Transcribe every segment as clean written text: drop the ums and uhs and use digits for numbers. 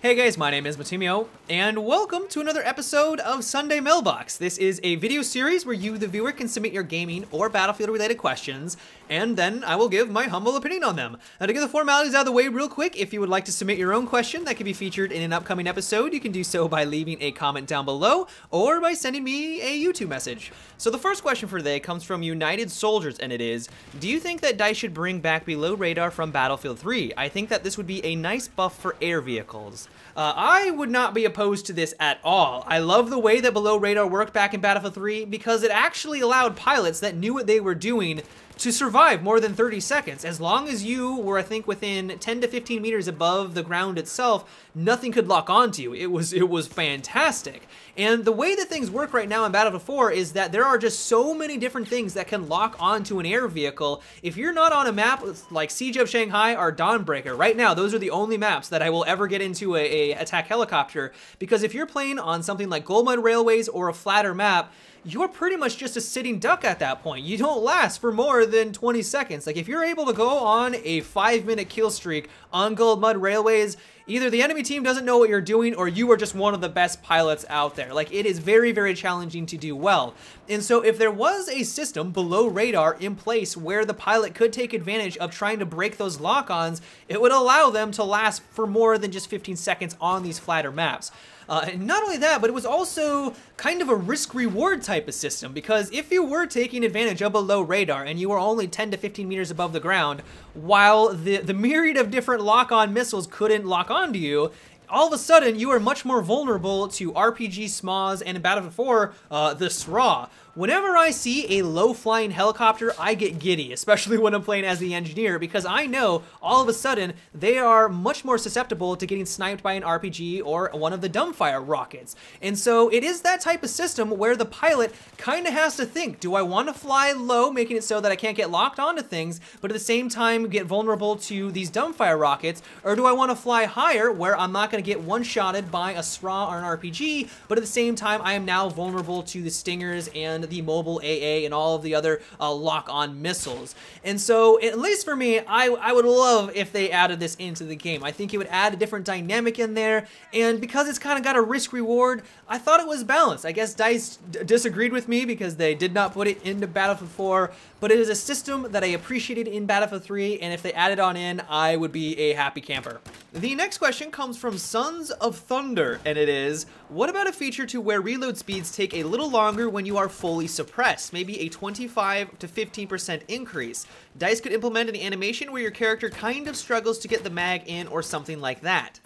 Hey guys, my name is Matimio, and welcome to another episode of Sunday Mailbox. This is a video series where you, the viewer, can submit your gaming or Battlefield-related questions, and then I will give my humble opinion on them. Now, to get the formalities out of the way real quick, if you would like to submit your own question that can be featured in an upcoming episode, you can do so by leaving a comment down below, or by sending me a YouTube message. So the first question for today comes from United Soldiers, and it is, do you think that DICE should bring back Below Radar from Battlefield 3? I think that this would be a nice buff for air vehicles. I would not be opposed to this at all. I love the way that Below Radar worked back in Battlefield 3 because it actually allowed pilots that knew what they were doing to survive more than 30 seconds. As long as you were, I think, within 10 to 15 meters above the ground itself, nothing could lock onto you. It was fantastic. And the way that things work right now in Battlefield 4 is that there are just so many different things that can lock onto an air vehicle. If you're not on a map like Siege of Shanghai or Dawnbreaker, right now, those are the only maps that I will ever get into a attack helicopter, because if you're playing on something like Gold Mud Railways or a flatter map, you're pretty much just a sitting duck at that point. You don't last for more than 20 seconds. Like, if you're able to go on a 5-minute kill streak on Gold Mud Railways, either the enemy team doesn't know what you're doing or you are just one of the best pilots out there. Like, it is very, very challenging to do well. And so if there was a system Below Radar in place where the pilot could take advantage of trying to break those lock-ons, it would allow them to last for more than just 15 seconds on these flatter maps. And not only that, but it was also kind of a risk-reward type of system, because if you were taking advantage of Below Radar and you were only 10 to 15 meters above the ground, while the myriad of different lock-on missiles couldn't lock onto you, all of a sudden you are much more vulnerable to RPG SMAs and in Battlefield 4, the SRA. Whenever I see a low-flying helicopter, I get giddy, especially when I'm playing as the engineer, because I know all of a sudden they are much more susceptible to getting sniped by an RPG or one of the dumbfire rockets. And so it is that type of system where the pilot kind of has to think, do I want to fly low, making it so that I can't get locked onto things, but at the same time get vulnerable to these dumbfire rockets, or do I want to fly higher where I'm not going to get one-shotted by a SRA or an RPG, but at the same time I am now vulnerable to the Stingers and the mobile AA and all of the other lock-on missiles. And so, at least for me, I would love if they added this into the game. I think it would add a different dynamic in there, and because it's kind of got a risk-reward, I thought it was balanced. I guess DICE disagreed with me because they did not put it into Battlefield 4, but it is a system that I appreciated in Battlefield 3, and if they added on in, I would be a happy camper. The next question comes from Sons of Thunder, and it is, what about a feature to where reload speeds take a little longer when you are fully suppressed? Maybe a 25 to 15% increase. DICE could implement an animation where your character kind of struggles to get the mag in or something like that.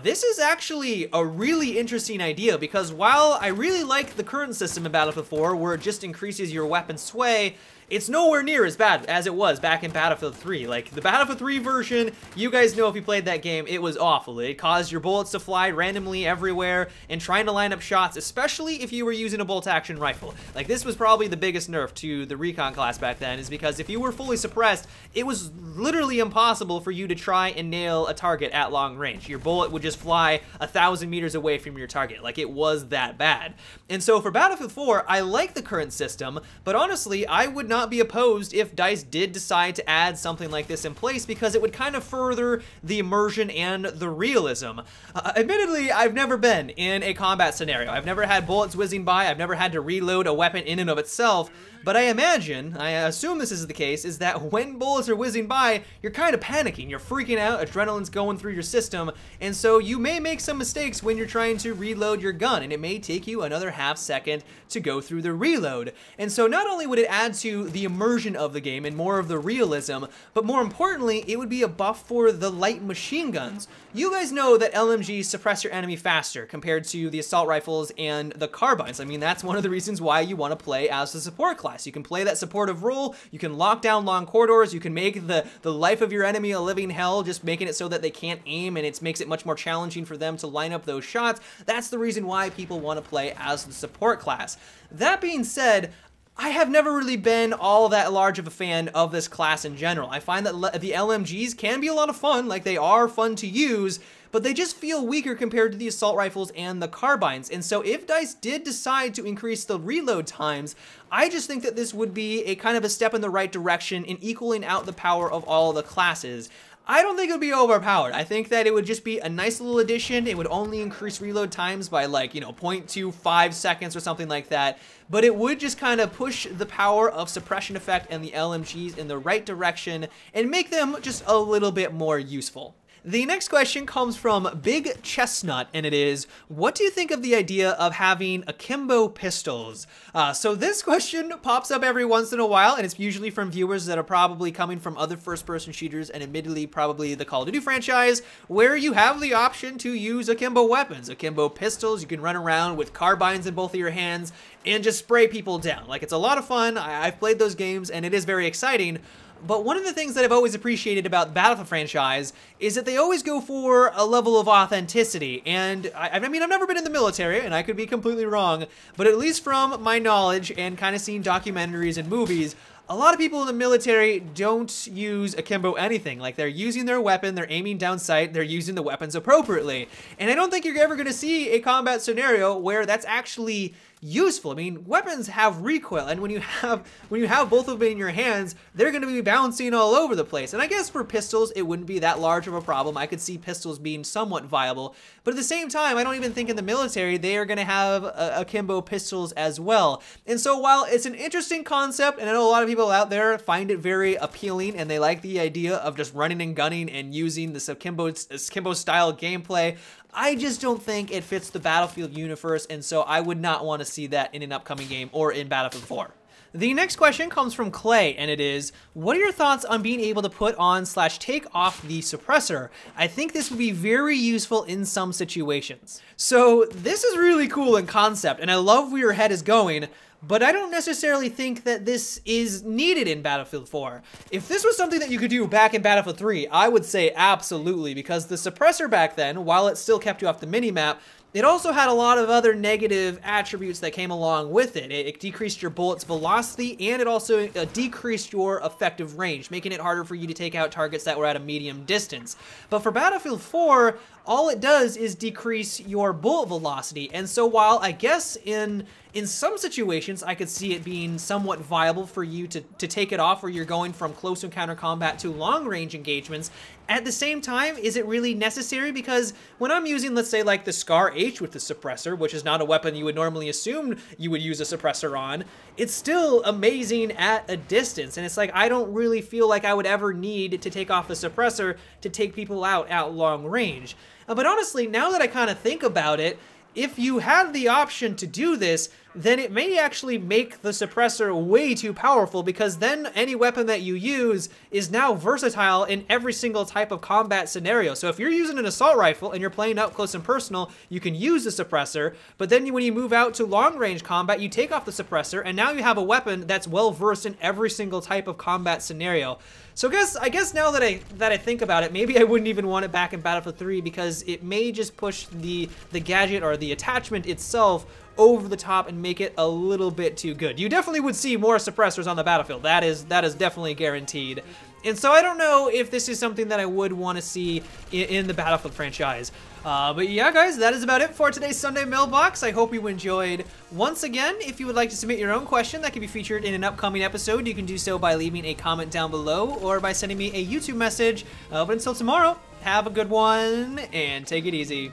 This is actually a really interesting idea, because while I really like the current system in Battlefield 4 where it just increases your weapon sway, it's nowhere near as bad as it was back in Battlefield 3. Like, the Battlefield 3 version, you guys know if you played that game, it was awful. It caused your bullets to fly randomly everywhere, and trying to line up shots, especially if you were using a bolt-action rifle. Like, this was probably the biggest nerf to the recon class back then, is because if you were fully suppressed, it was literally impossible for you to try and nail a target at long range. Your bullet would just fly 1,000 meters away from your target. Like, it was that bad. And so for Battlefield 4, I like the current system, but honestly, I would not be opposed if DICE did decide to add something like this in place, because it would kind of further the immersion and the realism. Admittedly, I've never been in a combat scenario. I've never had bullets whizzing by. I've never had to reload a weapon in and of itself. But I assume this is the case, is that when bullets are whizzing by, you're kind of panicking, you're freaking out, adrenaline's going through your system, and so you may make some mistakes when you're trying to reload your gun, and it may take you another half second to go through the reload. And so not only would it add to the immersion of the game and more of the realism, but more importantly, it would be a buff for the light machine guns. You guys know that LMGs suppress your enemy faster compared to the assault rifles and the carbines. I mean, that's one of the reasons why you want to play as the support class. You can play that supportive role, you can lock down long corridors, you can make the life of your enemy a living hell, just making it so that they can't aim, and it makes it much more challenging for them to line up those shots. That's the reason why people want to play as the support class. That being said, I have never really been all that large of a fan of this class in general. I find that the LMGs can be a lot of fun, like they are fun to use, but they just feel weaker compared to the assault rifles and the carbines. And so if DICE did decide to increase the reload times, I just think that this would be a kind of a step in the right direction in equaling out the power of all the classes. I don't think it would be overpowered. I think that it would just be a nice little addition. It would only increase reload times by like, 0.25 seconds or something like that. But it would just kind of push the power of suppression effect and the LMGs in the right direction and make them just a little bit more useful. The next question comes from Big Chestnut, and it is, what do you think of the idea of having akimbo pistols? So this question pops up every once in a while, and it's usually from viewers that are probably coming from other first-person shooters, and admittedly probably the Call of Duty franchise, where you have the option to use akimbo weapons. Akimbo pistols, you can run around with carbines in both of your hands and just spray people down. Like, it's a lot of fun. I've played those games, and it is very exciting. But one of the things that I've always appreciated about the Battlefield franchise is that they always go for a level of authenticity. And I mean, I've never been in the military, and I could be completely wrong, but at least from my knowledge and kind of seeing documentaries and movies, a lot of people in the military don't use akimbo anything. Like, they're using their weapon, they're aiming down sight, they're using the weapons appropriately. And I don't think you're ever going to see a combat scenario where that's actually useful. I mean, weapons have recoil, and when you have both of them in your hands, they're going to be bouncing all over the place. And I guess for pistols, it wouldn't be that large of a problem. I could see pistols being somewhat viable, but at the same time, I don't even think in the military they are going to have akimbo pistols as well. And so while it's an interesting concept, and I know a lot of people out there find it very appealing, and they like the idea of just running and gunning and using this akimbo style gameplay, I just don't think it fits the Battlefield universe, and so I would not want to see that in an upcoming game or in Battlefield 4. The next question comes from Clay, and it is, what are your thoughts on being able to put on / take off the suppressor? I think this would be very useful in some situations. So this is really cool in concept, and I love where your head is going, but I don't necessarily think that this is needed in Battlefield 4. If this was something that you could do back in Battlefield 3, I would say absolutely, because the suppressor back then, while it still kept you off the minimap, it also had a lot of other negative attributes that came along with it. It decreased your bullet's velocity, and it also decreased your effective range, making it harder for you to take out targets that were at a medium distance. But for Battlefield 4, all it does is decrease your bullet velocity, and so while I guess in some situations I could see it being somewhat viable for you to take it off where you're going from close encounter combat to long range engagements, at the same time, is it really necessary? Because when I'm using, let's say, like the Scar H with the suppressor, which is not a weapon you would normally assume you would use a suppressor on, it's still amazing at a distance, and it's like I don't really feel like I would ever need to take off the suppressor to take people out at long range. But honestly, now that I kind of think about it, if you had the option to do this, then it may actually make the suppressor way too powerful, because then any weapon that you use is now versatile in every single type of combat scenario. So if you're using an assault rifle and you're playing up close and personal, you can use the suppressor, but then when you move out to long range combat, you take off the suppressor, and now you have a weapon that's well versed in every single type of combat scenario. So I guess now that I think about it, maybe I wouldn't even want it back in Battlefield 3, because it may just push the gadget or the attachment itself over the top and make it a little bit too good. You definitely would see more suppressors on the battlefield. That is definitely guaranteed. And so I don't know if this is something that I would want to see in the Battlefield franchise. But yeah, guys, that is about it for today's Sunday Mailbox. I hope you enjoyed. Once again, if you would like to submit your own question that can be featured in an upcoming episode, you can do so by leaving a comment down below or by sending me a YouTube message. But until tomorrow, have a good one and take it easy.